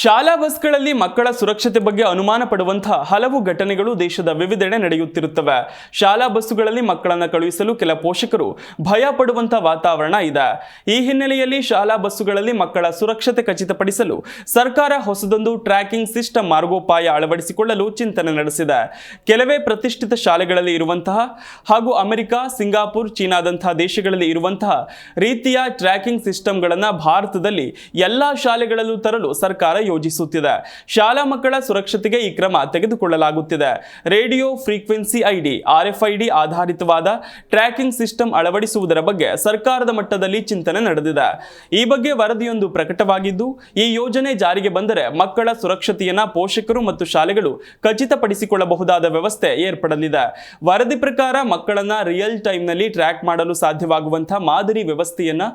ಶಾಲಾ ಬಸ್ಗಳಲ್ಲಿ ಮಕ್ಕಳ ಸುರಕ್ಷತೆ ಬಗ್ಗೆ ಅನುಮಾನ ಪಡುವಂತಹ ಹಲವು ಘಟನೆಗಳು ದೇಶದ ವಿವಿಧೆಡೆ ನಡೆಯುತ್ತಿರುತ್ತವೆ. ಶಾಲಾ ಬಸ್ಸುಗಳಲ್ಲಿ ಮಕ್ಕಳನ್ನು ಕಳುಹಿಸಲು ಕೆಲ ಪೋಷಕರು ಭಯ ಪಡುವಂತಹ ವಾತಾವರಣ ಇದೆ. ಈ ಹಿನ್ನೆಲೆಯಲ್ಲಿ ಶಾಲಾ ಬಸ್ಸುಗಳಲ್ಲಿ ಮಕ್ಕಳ ಸುರಕ್ಷತೆ ಖಚಿತಪಡಿಸಲು ಸರ್ಕಾರ ಹೊಸದೊಂದು ಟ್ರ್ಯಾಕಿಂಗ್ ಸಿಸ್ಟಮ್ ಮಾರ್ಗೋಪಾಯ ಅಳವಡಿಸಿಕೊಳ್ಳಲು ಚಿಂತನೆ ನಡೆಸಿದೆ. ಕೆಲವೇ ಪ್ರತಿಷ್ಠಿತ ಶಾಲೆಗಳಲ್ಲಿ ಇರುವಂತಹ ಹಾಗೂ ಅಮೆರಿಕ, ಸಿಂಗಾಪುರ್, ಚೀನಾದಂತಹ ದೇಶಗಳಲ್ಲಿ ಇರುವಂತಹ ರೀತಿಯ ಟ್ರ್ಯಾಕಿಂಗ್ ಸಿಸ್ಟಮ್ಗಳನ್ನು ಭಾರತದಲ್ಲಿ ಎಲ್ಲಾ ಶಾಲೆಗಳಲ್ಲೂ ತರಲು ಸರ್ಕಾರ ಯೋಜಿಸುತ್ತಿದೆ. ಶಾಲಾ ಮಕ್ಕಳ ಸುರಕ್ಷತೆಗೆ ಈ ಕ್ರಮ ತೆಗೆದುಕೊಳ್ಳಲಾಗುತ್ತಿದೆ. ರೇಡಿಯೋ ಫ್ರೀಕ್ವೆನ್ಸಿ ಐಡಿ RFID ಆಧಾರಿತವಾದ ಟ್ರ್ಯಾಕಿಂಗ್ ಸಿಸ್ಟಮ್ ಅಳವಡಿಸುವುದರ ಬಗ್ಗೆ ಸರ್ಕಾರದ ಮಟ್ಟದಲ್ಲಿ ಚಿಂತನೆ ನಡೆದಿದೆ. ಈ ಬಗ್ಗೆ ವರದಿಯೊಂದು ಪ್ರಕಟವಾಗಿದ್ದು, ಈ ಯೋಜನೆ ಜಾರಿಗೆ ಬಂದರೆ ಮಕ್ಕಳ ಸುರಕ್ಷತೆಯನ್ನ ಪೋಷಕರು ಮತ್ತು ಶಾಲೆಗಳು ಖಚಿತಪಡಿಸಿಕೊಳ್ಳಬಹುದಾದ ವ್ಯವಸ್ಥೆ ಏರ್ಪಡಲಿದೆ. ವರದಿ ಪ್ರಕಾರ ಮಕ್ಕಳನ್ನ ರಿಯಲ್ ಟೈಮ್ನಲ್ಲಿ ಟ್ರ್ಯಾಕ್ ಮಾಡಲು ಸಾಧ್ಯವಾಗುವಂತಹ ಮಾದರಿ ವ್ಯವಸ್ಥೆಯನ್ನ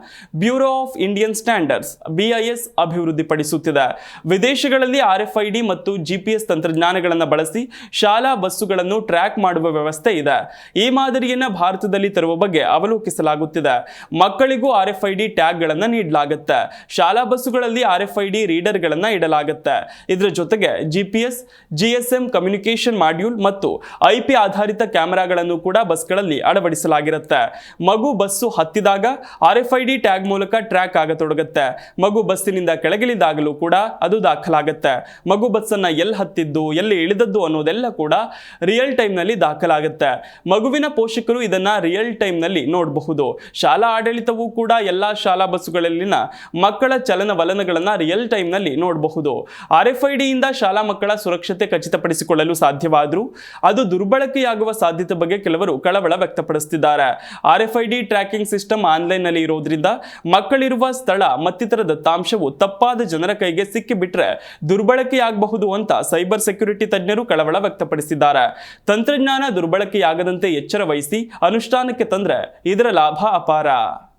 bureau of Indian standards BIS ಅಭಿವೃದ್ಧಿಪಡಿಸುತ್ತಿದೆ. ವಿದೇಶಗಳಲ್ಲಿ RFID ಮತ್ತು GPS ತಂತ್ರಜ್ಞಾನಗಳನ್ನು ಬಳಸಿ ಶಾಲಾ ಬಸ್ಸುಗಳನ್ನು ಟ್ರ್ಯಾಕ್ ಮಾಡುವ ವ್ಯವಸ್ಥೆ ಇದೆ. ಈ ಮಾದರಿಯನ್ನು ಭಾರತದಲ್ಲಿ ತರುವ ಬಗ್ಗೆ ಅವಲೋಕಿಸಲಾಗುತ್ತಿದೆ. ಮಕ್ಕಳಿಗೂ RFID ಟ್ಯಾಗ್ಗಳನ್ನು ನೀಡಲಾಗುತ್ತೆ. ಶಾಲಾ ಬಸ್ಸುಗಳಲ್ಲಿ RFID ರೀಡರ್ಗಳನ್ನು ಇಡಲಾಗುತ್ತೆ. ಇದರ ಜೊತೆಗೆ GPS, GSM ಕಮ್ಯುನಿಕೇಶನ್ ಮಾಡ್ಯೂಲ್ ಮತ್ತು IP ಆಧಾರಿತ ಕ್ಯಾಮೆರಾಗಳನ್ನು ಕೂಡ ಬಸ್ಗಳಲ್ಲಿ ಅಳವಡಿಸಲಾಗಿರುತ್ತೆ. ಮಗು ಬಸ್ಸು ಹತ್ತಿದಾಗ RFID ಟ್ಯಾಗ್ ಮೂಲಕ ಟ್ರ್ಯಾಕ್ ಆಗತೊಡಗುತ್ತೆ. ಮಗು ಬಸ್ಸಿನಿಂದ ಕೆಳಗಿಳಿದಾಗಲೂ ಕೂಡ ಅದು ದಾಖಲಾಗುತ್ತೆ. ಮಗು ಬಸ್ಸನ್ನ ಎಲ್ಲಿ ಹತ್ತಿದ್ದು, ಎಲ್ಲಿ ಇಳಿದದ್ದು ಅನ್ನೋದೆಲ್ಲ ಕೂಡ ರಿಯಲ್ ಟೈಮ್ ನಲ್ಲಿ ದಾಖಲಾಗುತ್ತೆ. ಮಗುವಿನ ಪೋಷಕರು ಇದನ್ನ ರಿಯಲ್ ಟೈಮ್ ನಲ್ಲಿ ನೋಡಬಹುದು. ಶಾಲಾ ಆಡಳಿತವೂ ಕೂಡ ಎಲ್ಲಾ ಶಾಲಾ ಬಸ್ಸುಗಳಲ್ಲಿನ ಮಕ್ಕಳ ಚಲನವಲನಗಳನ್ನ ರಿಯಲ್ ಟೈಮ್ ನಲ್ಲಿ ನೋಡಬಹುದು. RFID ಇಂದ ಶಾಲಾ ಮಕ್ಕಳ ಸುರಕ್ಷತೆ ಖಚಿತಪಡಿಸಿಕೊಳ್ಳಲು ಸಾಧ್ಯವಾದರೂ ಅದು ದುರ್ಬಳಕೆಯಾಗುವ ಸಾಧ್ಯತೆ ಬಗ್ಗೆ ಕೆಲವರು ಕಳವಳ ವ್ಯಕ್ತಪಡಿಸುತ್ತಿದ್ದಾರೆ. RFID ಟ್ರ್ಯಾಕಿಂಗ್ ಸಿಸ್ಟಮ್ ಆನ್ಲೈನ್ ನಲ್ಲಿ ಇರೋದ್ರಿಂದ ಮಕ್ಕಳಿರುವ ಸ್ಥಳ ಮತ್ತಿತರ ದತ್ತಾಂಶವು ತಪ್ಪಾದ ಜನರ ಕೈಗೆ ಸಿಕ್ಕಿಬಿಟ್ರೆ ದುರ್ಬಳಕೆಯಾಗಬಹುದು ಅಂತ ಸೈಬರ್ ಸೆಕ್ಯುರಿಟಿ ತಜ್ಞರು ಕಳವಳ ವ್ಯಕ್ತಪಡಿಸಿದ್ದಾರೆ. ತಂತ್ರಜ್ಞಾನ ದುರ್ಬಳಕೆಯಾಗದಂತೆ ಎಚ್ಚರ ವಹಿಸಿ ಅನುಷ್ಠಾನಕ್ಕೆ ತಂದ್ರೆ ಇದರ ಲಾಭ ಅಪಾರ.